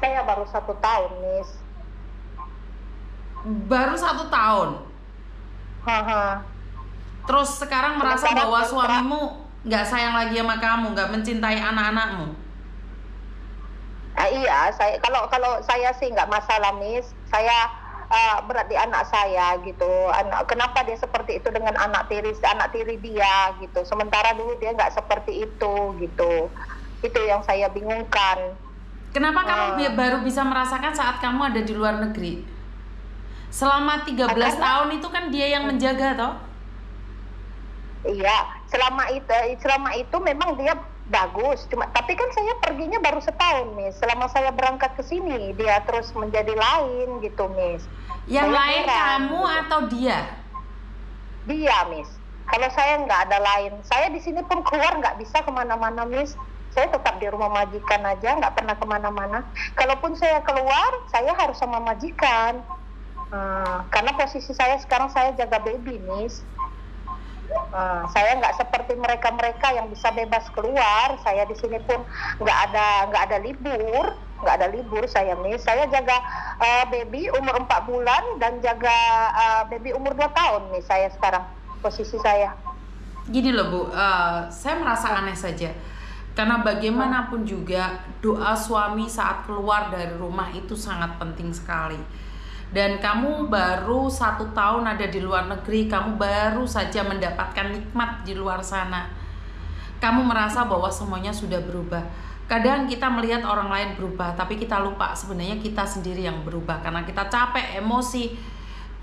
Saya baru 1 tahun, Miss. Baru 1 tahun. Haha. Terus sekarang merasa Sementara bahwa kontrak- suamimu nggak sayang lagi sama kamu, nggak mencintai anak-anakmu. Iya, kalau saya sih nggak masalah, Miss. Saya berat di anak saya gitu. Kenapa dia seperti itu dengan anak tiri dia gitu. Sementara dulu dia nggak seperti itu gitu. Itu yang saya bingungkan. Kenapa kamu baru bisa merasakan saat kamu ada di luar negeri? Selama 13 tahun itu kan dia yang menjaga toh? Iya, selama itu memang dia bagus. Tapi kan saya perginya baru setahun, Miss. Selama saya berangkat ke sini, dia terus menjadi lain gitu, Miss. Yang Saya lain heran, kamu gitu. atau dia? Dia, Miss. Kalau saya nggak ada lain, saya di sini pun keluar nggak bisa kemana-mana, Miss. Saya tetap di rumah majikan aja, nggak pernah kemana-mana. Kalaupun saya keluar, saya harus sama majikan. Karena posisi saya sekarang saya jaga baby, Miss. Saya nggak seperti mereka yang bisa bebas keluar. Saya di sini pun nggak ada libur saya, Miss. Saya jaga baby umur 4 bulan dan jaga baby umur 2 tahun, Miss. Saya sekarang posisi saya. Gini loh Bu, saya merasa aneh saja. Karena bagaimanapun juga doa suami saat keluar dari rumah itu sangat penting sekali. Dan kamu baru 1 tahun ada di luar negeri, kamu baru saja mendapatkan nikmat di luar sana. Kamu merasa bahwa semuanya sudah berubah. Kadang kita melihat orang lain berubah, tapi kita lupa sebenarnya kita sendiri yang berubah. Karena kita capek, emosi,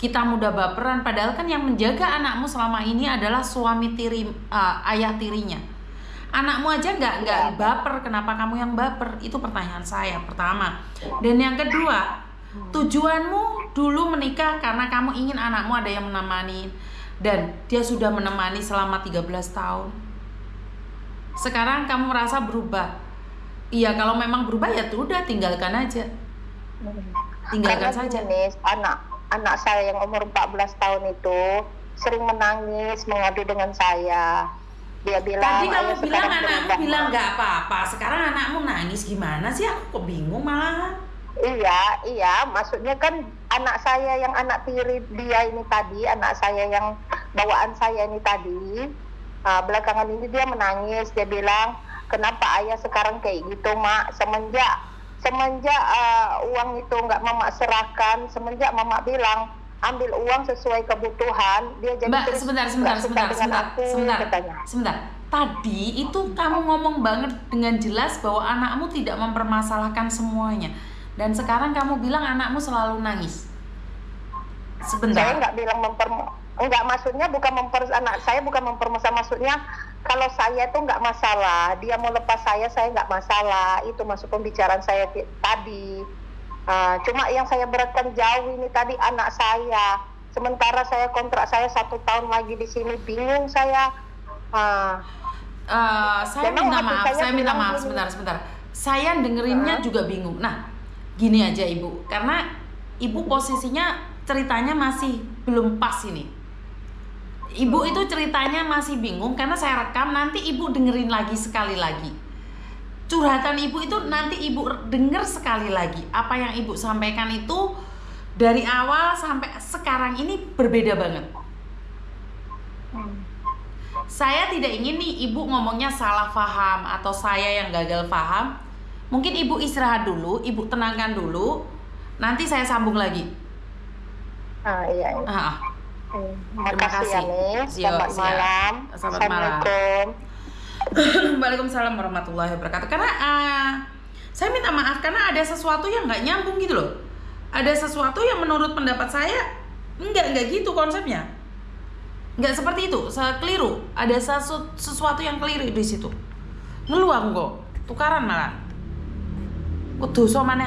kita mudah baperan. Padahal kan yang menjaga anakmu selama ini adalah suami tiri, ayah tirinya. Anakmu aja nggak baper, kenapa kamu yang baper? Itu pertanyaan saya pertama. Dan yang kedua, tujuanmu dulu menikah karena kamu ingin anakmu ada yang menemani, dan dia sudah menemani selama 13 tahun. Sekarang kamu merasa berubah. Iya, kalau memang berubah ya udah tinggalkan aja. Tinggalkan saja. Miss, anak saya yang umur 14 tahun itu sering menangis, mengadu dengan saya. Dia bilang, tadi kamu bilang anakmu bilang Ma. nggak apa-apa, sekarang anakmu nangis gimana sih? Aku kok bingung malahan. Iya, maksudnya kan anak saya yang anak tiri dia ini tadi, anak saya yang bawaan saya ini tadi, belakangan ini dia menangis. Dia bilang, kenapa ayah sekarang kayak gitu, Mak? Semenjak uang itu nggak Mama serahkan, semenjak Mama bilang ambil uang sesuai kebutuhan, dia jadi Mbak, sebentar. Tadi itu kamu ngomong banget dengan jelas bahwa anakmu tidak mempermasalahkan semuanya. Dan sekarang kamu bilang anakmu selalu nangis. Sebentar. Saya nggak bilang maksudnya anak saya bukan mempermasalahkan, maksudnya kalau saya tuh nggak masalah, dia mau lepas saya nggak masalah. Itu masuk pembicaraan saya tadi. Cuma yang saya beratkan jauh ini tadi anak saya. Sementara saya kontrak saya 1 tahun lagi di sini, bingung saya. Saya minta maaf, sebentar. Saya dengerinnya juga bingung. Nah, gini aja Ibu, karena Ibu posisinya ceritanya masih belum pas ini. Ibu itu ceritanya masih bingung karena saya rekam, nanti Ibu dengerin lagi sekali lagi. Curhatan Ibu itu nanti Ibu denger sekali lagi. Apa yang Ibu sampaikan itu dari awal sampai sekarang ini berbeda banget. Saya tidak ingin nih Ibu ngomongnya salah paham atau saya yang gagal paham. Mungkin Ibu istirahat dulu, Ibu tenangkan dulu. Nanti saya sambung lagi. Iya. Terima kasih. Ya, Miss. Selamat malam. Assalamualaikum. Waalaikumsalam warahmatullahi wabarakatuh. Karena saya minta maaf karena ada sesuatu yang nggak nyambung gitu loh. Ada sesuatu yang menurut pendapat saya nggak gitu konsepnya. Nggak seperti itu, saya keliru. Ada sesuatu yang keliru di situ. Ngeluang kok, tukaran malah. Kudu so maneh